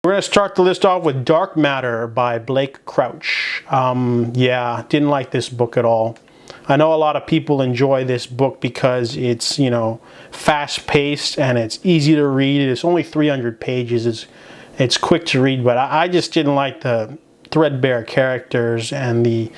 We're going to start the list off with Dark Matter by Blake Crouch. Yeah, didn't like this book at all. I know a lot of people enjoy this book because it's, you know, fast-paced and it's easy to read. It's only 300 pages. It's quick to read, but I just didn't like the threadbare characters and the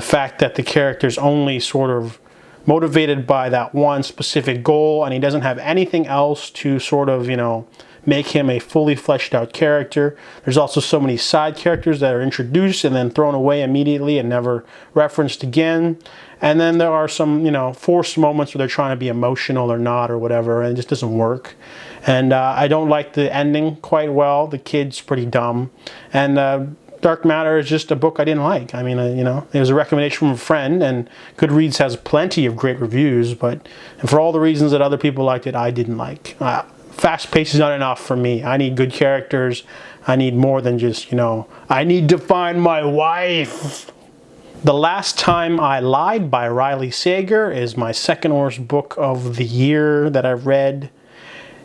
fact that the character's only sort of motivated by that one specific goal, and he doesn't have anything else to sort of, you know, make him a fully fleshed out character. There's also so many side characters that are introduced and then thrown away immediately and never referenced again. And then there are some, you know, forced moments where they're trying to be emotional or not or whatever, and it just doesn't work. And I don't like the ending quite well. The kid's pretty dumb. And Dark Matter is just a book I didn't like. I mean, you know, it was a recommendation from a friend, and Goodreads has plenty of great reviews, but for all the reasons that other people liked it, I didn't like. Fast pace is not enough for me. I need good characters. I need more than just, you know, I need to find my wife. The Last Time I Lied by Riley Sager is my second worst book of the year that I've read.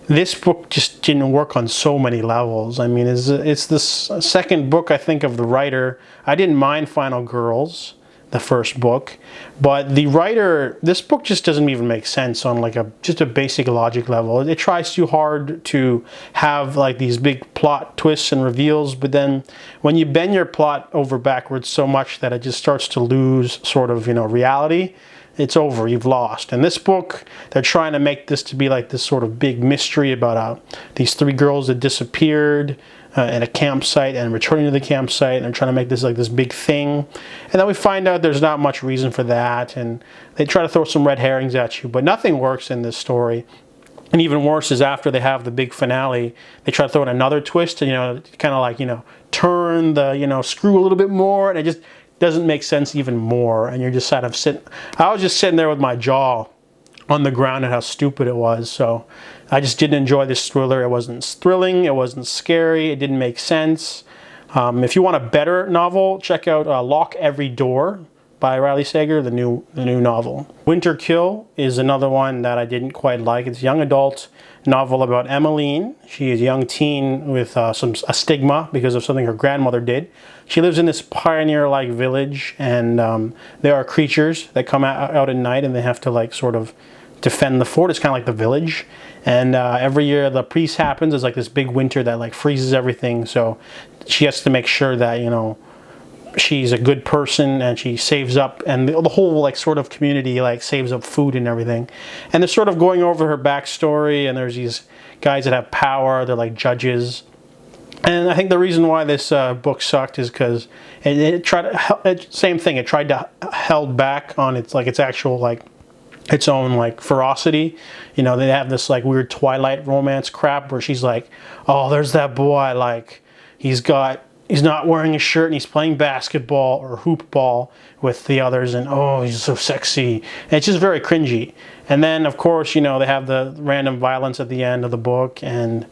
This book just didn't work on so many levels. I mean, it's the second book, I think, of the writer. I didn't mind Final Girls, the first book, but the writer, this book just doesn't even make sense on like just a basic logic level. It tries too hard to have like these big plot twists and reveals, but then when you bend your plot over backwards so much that it just starts to lose sort of, you know, reality, it's over, you've lost. And this book, they're trying to make this to be like this sort of big mystery about these three girls that disappeared at a campsite and returning to the campsite, and they're trying to make this like this big thing. And then we find out there's not much reason for that, and they try to throw some red herrings at you, but nothing works in this story. And even worse is after they have the big finale, they try to throw in another twist and, you know, kind of like, you know, turn the, you know, screw a little bit more, and it just doesn't make sense even more. And you're just kind of sitting, I was just sitting there with my jaw on the ground at how stupid it was. So I just didn't enjoy this thriller. It wasn't thrilling, it wasn't scary, it didn't make sense. If you want a better novel, check out Lock Every Door by Riley Sager, the new novel. Winter Kill is another one that I didn't quite like. It's a young adult novel about Emmeline. She is a young teen with a stigma because of something her grandmother did. She lives in this pioneer-like village, and there are creatures that come out at night, and they have to like sort of defend the fort. It's kind of like The Village. And every year the priest happens, there's like this big winter that like freezes everything, so she has to make sure that, you know, she's a good person and she saves up, and the whole like sort of community like saves up food and everything. And they're sort of going over her backstory, and there's these guys that have power, they're like judges. And I think the reason why this book sucked is because it tried to, same thing, it tried to held back on its like its actual like its own like ferocity. You know, they have this like weird Twilight romance crap where she's like, oh, there's that boy, like he's not wearing a shirt and he's playing basketball or hoop ball with the others, and oh, he's so sexy. And it's just very cringy. And then of course, you know, they have the random violence at the end of the book, and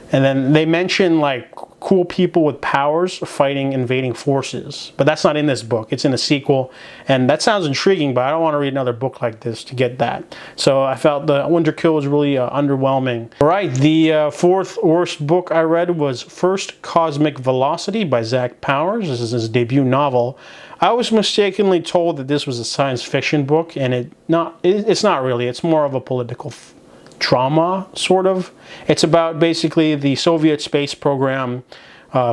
then they mention like cool people with powers fighting invading forces, but that's not in this book. It's in a sequel, and that sounds intriguing, but I don't want to read another book like this to get that. So I felt the Winter Kill was really underwhelming. All right, the fourth worst book I read was First Cosmic Velocity by Zach Powers. This is his debut novel. I was mistakenly told that this was a science fiction book, and it's not really. It's more of a political drama, sort of. It's about basically the Soviet space program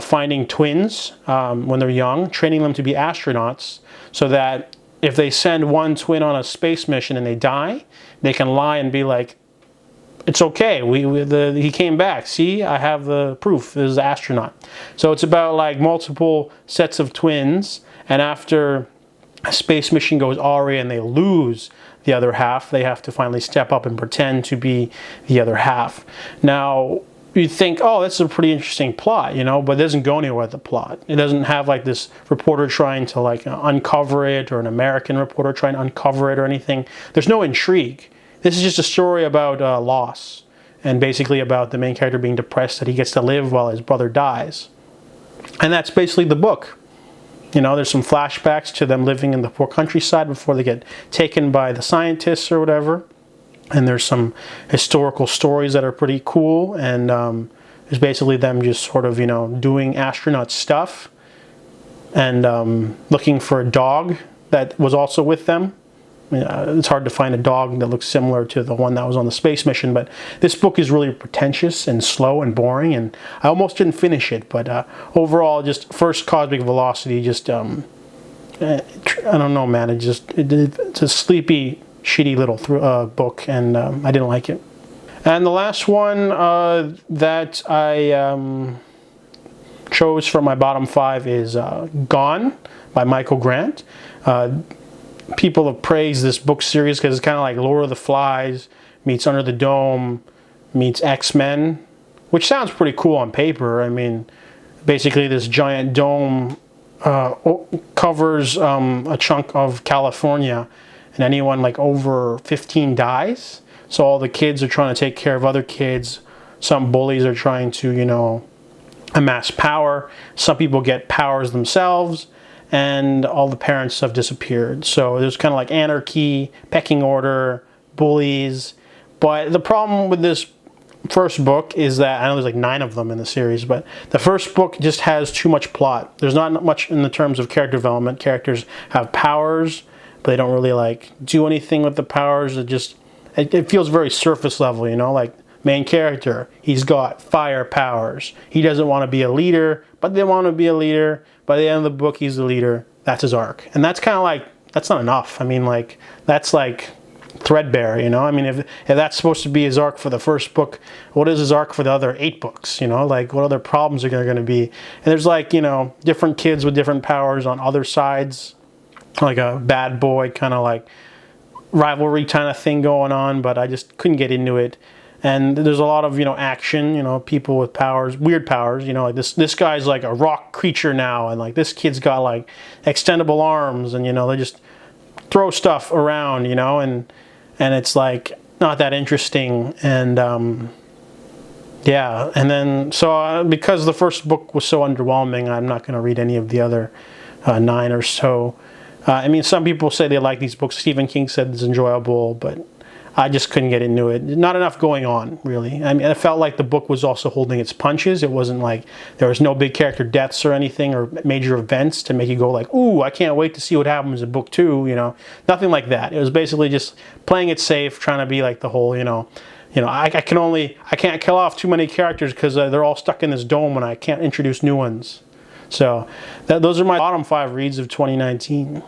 finding twins when they're young, training them to be astronauts, so that if they send one twin on a space mission and they die, they can lie and be like, it's okay, he came back, see, I have the proof, this is an astronaut. So it's about like multiple sets of twins, and after a space mission goes awry and they lose the other half, they have to finally step up and pretend to be the other half. Now, you think, oh, that's a pretty interesting plot, you know, but it doesn't go anywhere with the plot. It doesn't have like this reporter trying to like uncover it, or an American reporter trying to uncover it or anything. There's no intrigue. This is just a story about loss, and basically about the main character being depressed that he gets to live while his brother dies. And that's basically the book. You know, there's some flashbacks to them living in the poor countryside before they get taken by the scientists or whatever. And there's some historical stories that are pretty cool, and It's basically them just sort of, you know, doing astronaut stuff and looking for a dog that was also with them. It's hard to find a dog that looks similar to the one that was on the space mission, but this book is really pretentious and slow and boring, and I almost didn't finish it, but overall, just first Cosmic Velocity, just, I don't know, man, it's a sleepy, shitty little book, and I didn't like it. And the last one that I chose for my bottom 5 is Gone by Michael Grant. People have praised this book series because it's kind of like Lord of the Flies meets Under the Dome meets X-Men, which sounds pretty cool on paper. I mean, basically this giant dome covers a chunk of California, and anyone like over 15 dies. So all the kids are trying to take care of other kids. Some bullies are trying to, you know, amass power. Some people get powers themselves, and all the parents have disappeared. So there's kind of like anarchy, pecking order, bullies. But the problem with this first book is that, I know there's like 9 of them in the series, but the first book just has too much plot. There's not much in the terms of character development. Characters have powers, but they don't really like do anything with the powers. It feels very surface level, you know, like main character, he's got fire powers. He doesn't want to be a leader, but they want to be a leader. By the end of the book, he's the leader. That's his arc. And that's kind of like, that's not enough. I mean, like, that's like threadbare, you know? I mean, if that's supposed to be his arc for the first book, what is his arc for the other 8 books, you know? Like, what other problems are there going to be? And there's like, you know, different kids with different powers on other sides, like a bad boy kind of like rivalry kind of thing going on, but I just couldn't get into it. And there's a lot of, you know, action, you know, people with powers, weird powers, you know, like this guy's like a rock creature now, and like this kid's got like extendable arms, and, you know, they just throw stuff around, you know, and it's like not that interesting. And yeah, and then so because the first book was so underwhelming, I'm not going to read any of the other 9 or so. I mean, some people say they like these books. Stephen King said it's enjoyable, but I just couldn't get into it. Not enough going on, really. I mean, I felt like the book was also holding its punches. It wasn't like there was no big character deaths or anything or major events to make you go like, ooh, I can't wait to see what happens in book 2, you know. Nothing like that. It was basically just playing it safe, trying to be like the whole, you know, I can't kill off too many characters because they're all stuck in this dome and I can't introduce new ones. So those are my bottom 5 reads of 2019.